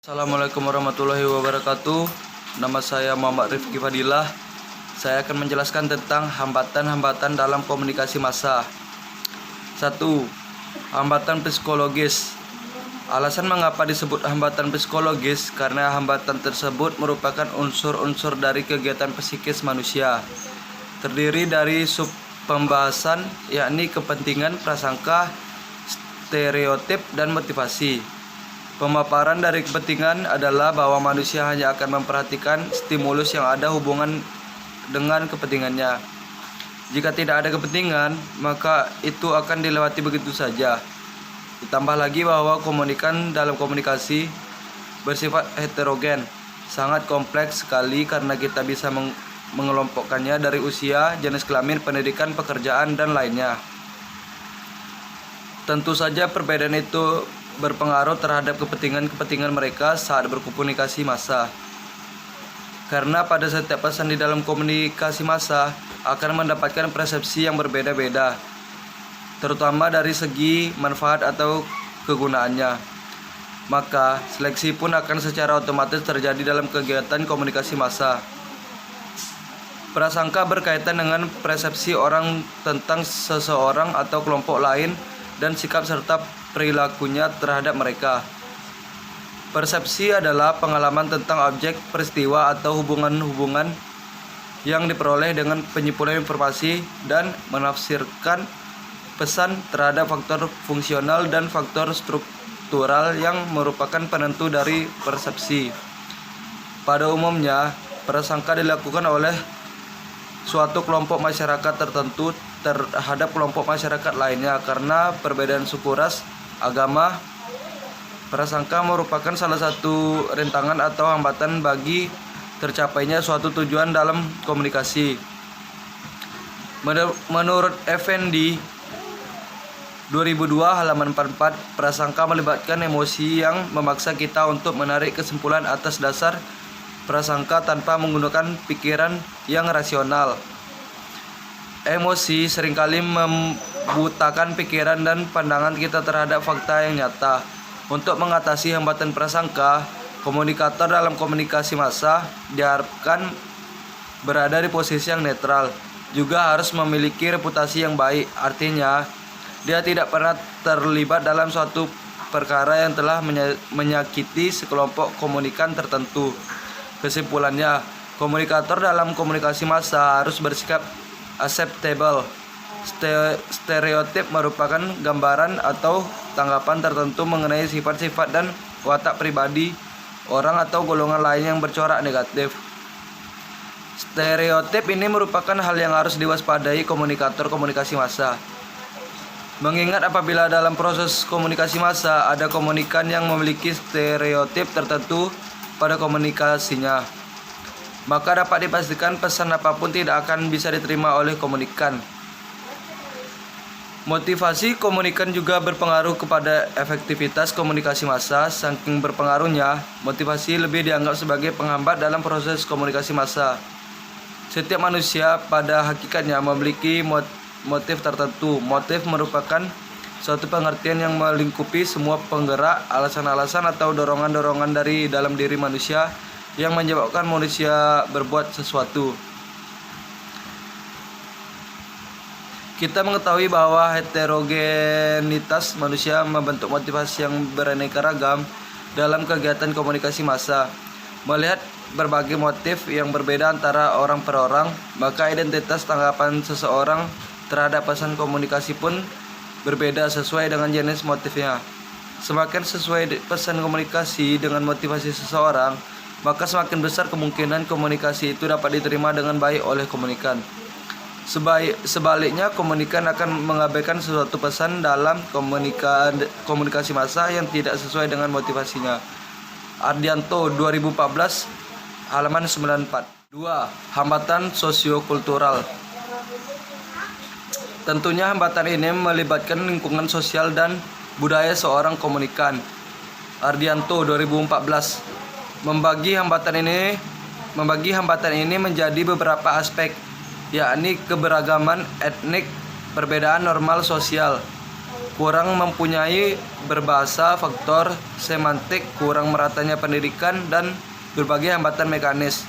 Assalamualaikum warahmatullahi wabarakatuh. Nama saya Muhammad Rifki Fadilah. Saya akan menjelaskan tentang hambatan-hambatan dalam komunikasi massa. 1. Hambatan psikologis. Alasan mengapa disebut hambatan psikologis karena hambatan tersebut merupakan unsur-unsur dari kegiatan psikis manusia. Terdiri dari sub pembahasan, yakni kepentingan, prasangka, stereotip, dan motivasi. Pemaparan dari kepentingan adalah bahwa manusia hanya akan memperhatikan stimulus yang ada hubungan dengan kepentingannya. Jika tidak ada kepentingan, maka itu akan dilewati begitu saja. Ditambah lagi bahwa dalam komunikasi bersifat heterogen, sangat kompleks sekali karena kita bisa mengelompokkannya dari usia, jenis kelamin, pendidikan, pekerjaan, dan lainnya. Tentu saja perbedaan itu berpengaruh terhadap kepentingan mereka saat berkomunikasi massa. Karena pada setiap pesan di dalam komunikasi massa akan mendapatkan persepsi yang berbeda-beda, terutama dari segi manfaat atau kegunaannya. Maka seleksi pun akan secara otomatis terjadi dalam kegiatan komunikasi massa. Prasangka berkaitan dengan persepsi orang tentang seseorang atau kelompok lain dan sikap serta perilakunya terhadap mereka. Persepsi adalah pengalaman tentang objek, peristiwa, atau hubungan-hubungan yang diperoleh dengan penyimpulan informasi dan menafsirkan pesan terhadap faktor fungsional dan faktor struktural yang merupakan penentu dari persepsi. Pada umumnya, prasangka dilakukan oleh suatu kelompok masyarakat tertentu terhadap kelompok masyarakat lainnya karena perbedaan suku, ras, agama. Prasangka merupakan salah satu rintangan atau hambatan bagi tercapainya suatu tujuan dalam komunikasi. Menurut Effendi 2002 halaman 44, prasangka melibatkan emosi yang memaksa kita untuk menarik kesimpulan atas dasar prasangka tanpa menggunakan pikiran yang rasional. Emosi seringkali membutakan pikiran dan pandangan kita terhadap fakta yang nyata. Untuk mengatasi hambatan prasangka, komunikator dalam komunikasi massa diharapkan berada di posisi yang netral. Juga harus memiliki reputasi yang baik, artinya dia tidak pernah terlibat dalam suatu perkara yang telah menyakiti sekelompok komunikan tertentu. Kesimpulannya, komunikator dalam komunikasi massa harus bersikap acceptable. Stereotip merupakan gambaran atau tanggapan tertentu mengenai sifat-sifat dan watak pribadi orang atau golongan lain yang bercorak negatif. Stereotip ini merupakan hal yang harus diwaspadai komunikator komunikasi massa. Mengingat apabila dalam proses komunikasi massa ada komunikan yang memiliki stereotip tertentu pada komunikasinya, maka dapat dipastikan pesan apapun tidak akan bisa diterima oleh komunikan. Motivasi komunikan juga berpengaruh kepada efektivitas komunikasi massa. Saking berpengaruhnya, motivasi lebih dianggap sebagai penghambat dalam proses komunikasi massa. Setiap manusia pada hakikatnya memiliki motif tertentu. Motif merupakan suatu pengertian yang melingkupi semua penggerak, alasan-alasan atau dorongan-dorongan dari dalam diri manusia yang menyebabkan manusia berbuat sesuatu. Kita mengetahui bahwa heterogenitas manusia membentuk motivasi yang beraneka ragam dalam kegiatan komunikasi massa. Melihat berbagai motif yang berbeda antara orang per orang, maka identitas tanggapan seseorang terhadap pesan komunikasi pun berbeda sesuai dengan jenis motifnya. Semakin sesuai pesan komunikasi dengan motivasi seseorang, maka semakin besar kemungkinan komunikasi itu dapat diterima dengan baik oleh komunikan. Sebaliknya, komunikan akan mengabaikan suatu pesan dalam komunikasi massa yang tidak sesuai dengan motivasinya. Ardianto 2014 halaman 94. 2. Hambatan sosiokultural. Tentunya hambatan ini melibatkan lingkungan sosial dan budaya seorang komunikan. Ardianto 2014 membagi hambatan ini menjadi beberapa aspek, yakni keberagaman etnik, perbedaan normal sosial, kurang mempunyai berbahasa, faktor semantik, kurang meratanya pendidikan, dan berbagai hambatan mekanis.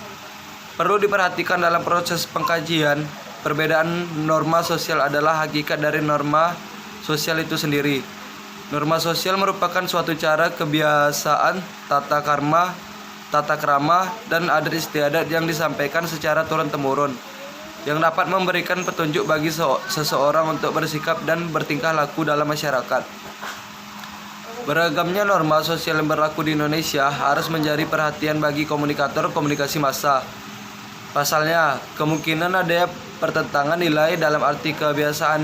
Perlu diperhatikan dalam proses pengkajian, perbedaan norma sosial adalah hakikat dari norma sosial itu sendiri. Norma sosial merupakan suatu cara, kebiasaan, tata krama, dan adat istiadat yang disampaikan secara turun-temurun, yang dapat memberikan petunjuk bagi seseorang untuk bersikap dan bertingkah laku dalam masyarakat. Beragamnya norma sosial yang berlaku di Indonesia harus menjadi perhatian bagi komunikator komunikasi massa. Pasalnya, kemungkinan adanya pertentangan nilai dalam arti kebiasaan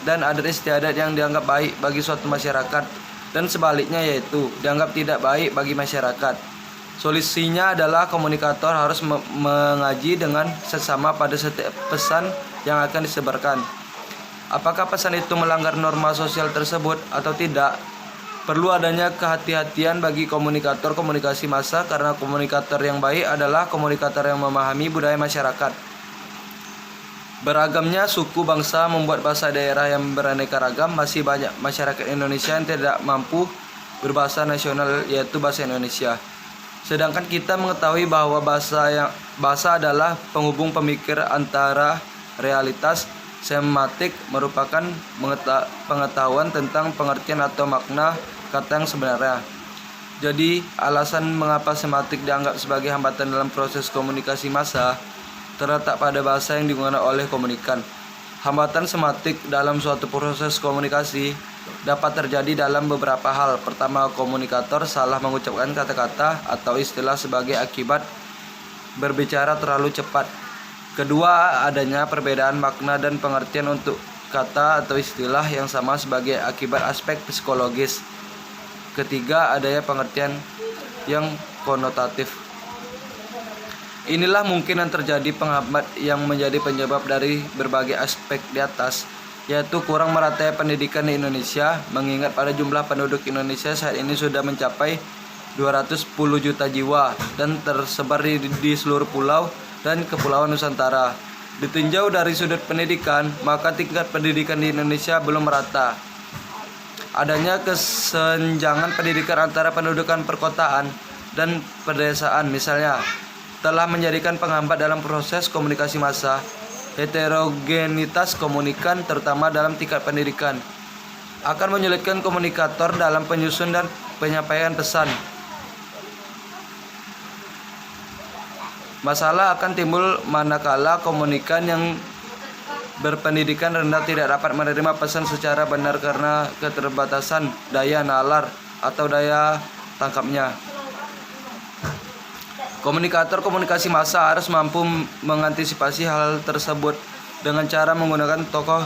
dan adat istiadat yang dianggap baik bagi suatu masyarakat, dan sebaliknya, yaitu dianggap tidak baik bagi masyarakat. Solusinya adalah komunikator harus mengaji dengan sesama pada setiap pesan yang akan disebarkan. Apakah pesan itu melanggar norma sosial tersebut atau tidak? Perlu adanya kehati-hatian bagi komunikator komunikasi massa, karena komunikator yang baik adalah komunikator yang memahami budaya masyarakat. Beragamnya suku bangsa membuat bahasa daerah yang beraneka ragam. Masih banyak masyarakat Indonesia yang tidak mampu berbahasa nasional, yaitu bahasa Indonesia. Sedangkan kita mengetahui bahwa bahasa adalah penghubung pemikir antara realitas. Semantik merupakan pengetahuan tentang pengertian atau makna kata yang sebenarnya. Jadi, alasan mengapa semantik dianggap sebagai hambatan dalam proses komunikasi massa terletak pada bahasa yang digunakan oleh komunikan. Hambatan semantik dalam suatu proses komunikasi dapat terjadi dalam beberapa hal. Pertama, komunikator salah mengucapkan kata-kata atau istilah sebagai akibat berbicara terlalu cepat. Kedua, adanya perbedaan makna dan pengertian untuk kata atau istilah yang sama sebagai akibat aspek psikologis. Ketiga, adanya pengertian yang konotatif. Inilah mungkin yang terjadi penghambat yang menjadi penyebab dari berbagai aspek di atas, yaitu kurang meratanya pendidikan di Indonesia, mengingat pada jumlah penduduk Indonesia saat ini sudah mencapai 210 juta jiwa dan tersebar di seluruh pulau dan kepulauan Nusantara. Ditinjau dari sudut pendidikan, maka tingkat pendidikan di Indonesia belum merata. Adanya kesenjangan pendidikan antara pendudukan perkotaan dan pedesaan misalnya telah menjadikan penghambat dalam proses komunikasi massa. Heterogenitas komunikan, terutama dalam tingkat pendidikan, akan menyulitkan komunikator dalam penyusun dan penyampaian pesan. Masalah akan timbul manakala komunikan yang berpendidikan rendah tidak dapat menerima pesan secara benar karena keterbatasan daya nalar atau daya tangkapnya. Komunikator komunikasi massa harus mampu mengantisipasi hal tersebut dengan cara menggunakan tokoh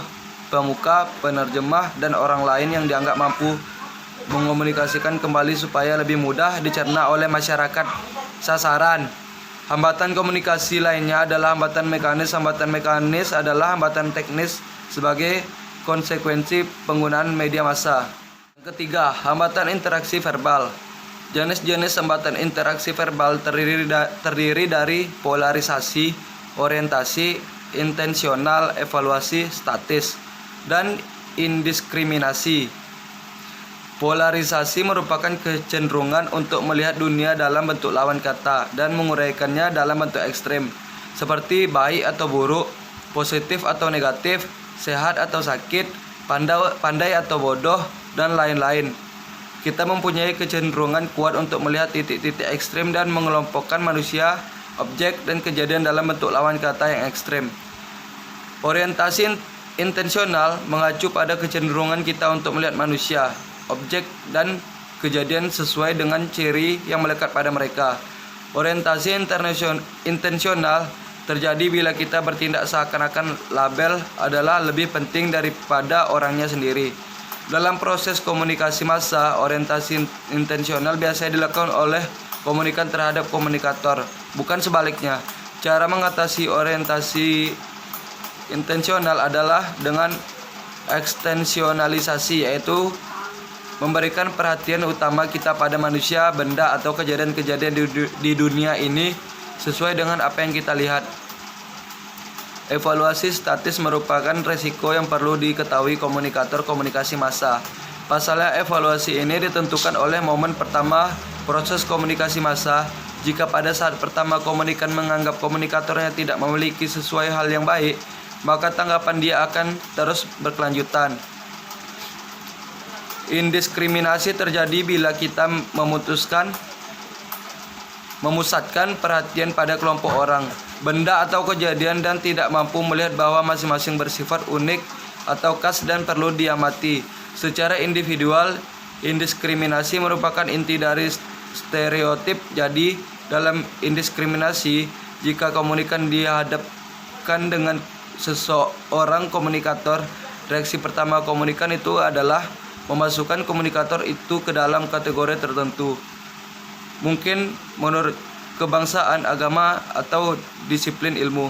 pemuka, penerjemah, dan orang lain yang dianggap mampu mengomunikasikan kembali supaya lebih mudah dicerna oleh masyarakat sasaran. Hambatan komunikasi lainnya adalah hambatan mekanis. Hambatan mekanis adalah hambatan teknis sebagai konsekuensi penggunaan media massa. Yang ketiga, hambatan interaksi verbal. Jenis-jenis hambatan interaksi verbal terdiri dari polarisasi, orientasi, intensional, evaluasi, statis, dan indiskriminasi. Polarisasi merupakan kecenderungan untuk melihat dunia dalam bentuk lawan kata dan menguraikannya dalam bentuk ekstrem, seperti baik atau buruk, positif atau negatif, sehat atau sakit, pandai atau bodoh, dan lain-lain. Kita mempunyai kecenderungan kuat untuk melihat titik-titik ekstrem dan mengelompokkan manusia, objek, dan kejadian dalam bentuk lawan kata yang ekstrem. Orientasi intensional mengacu pada kecenderungan kita untuk melihat manusia, objek, dan kejadian sesuai dengan ciri yang melekat pada mereka. Orientasi intensional terjadi bila kita bertindak seakan-akan label adalah lebih penting daripada orangnya sendiri. Dalam proses komunikasi massa, orientasi intensional biasanya dilakukan oleh komunikan terhadap komunikator, bukan sebaliknya. Cara mengatasi orientasi intensional adalah dengan ekstensionalisasi, yaitu memberikan perhatian utama kita pada manusia, benda, atau kejadian-kejadian di dunia ini sesuai dengan apa yang kita lihat. Evaluasi statis merupakan resiko yang perlu diketahui komunikator komunikasi massa. Pasalnya, evaluasi ini ditentukan oleh momen pertama proses komunikasi massa. Jika pada saat pertama komunikan menganggap komunikatornya tidak memiliki sesuai hal yang baik, maka tanggapan dia akan terus berkelanjutan. Indiskriminasi terjadi bila kita memusatkan perhatian pada kelompok orang, benda atau kejadian dan tidak mampu melihat bahwa masing-masing bersifat unik atau khas dan perlu diamati. Secara individual, indiskriminasi merupakan inti dari stereotip. Jadi, dalam indiskriminasi, jika komunikan dihadapkan dengan seseorang komunikator, reaksi pertama komunikan itu adalah memasukkan komunikator itu ke dalam kategori tertentu. Mungkin menurut kebangsaan, agama, atau disiplin ilmu.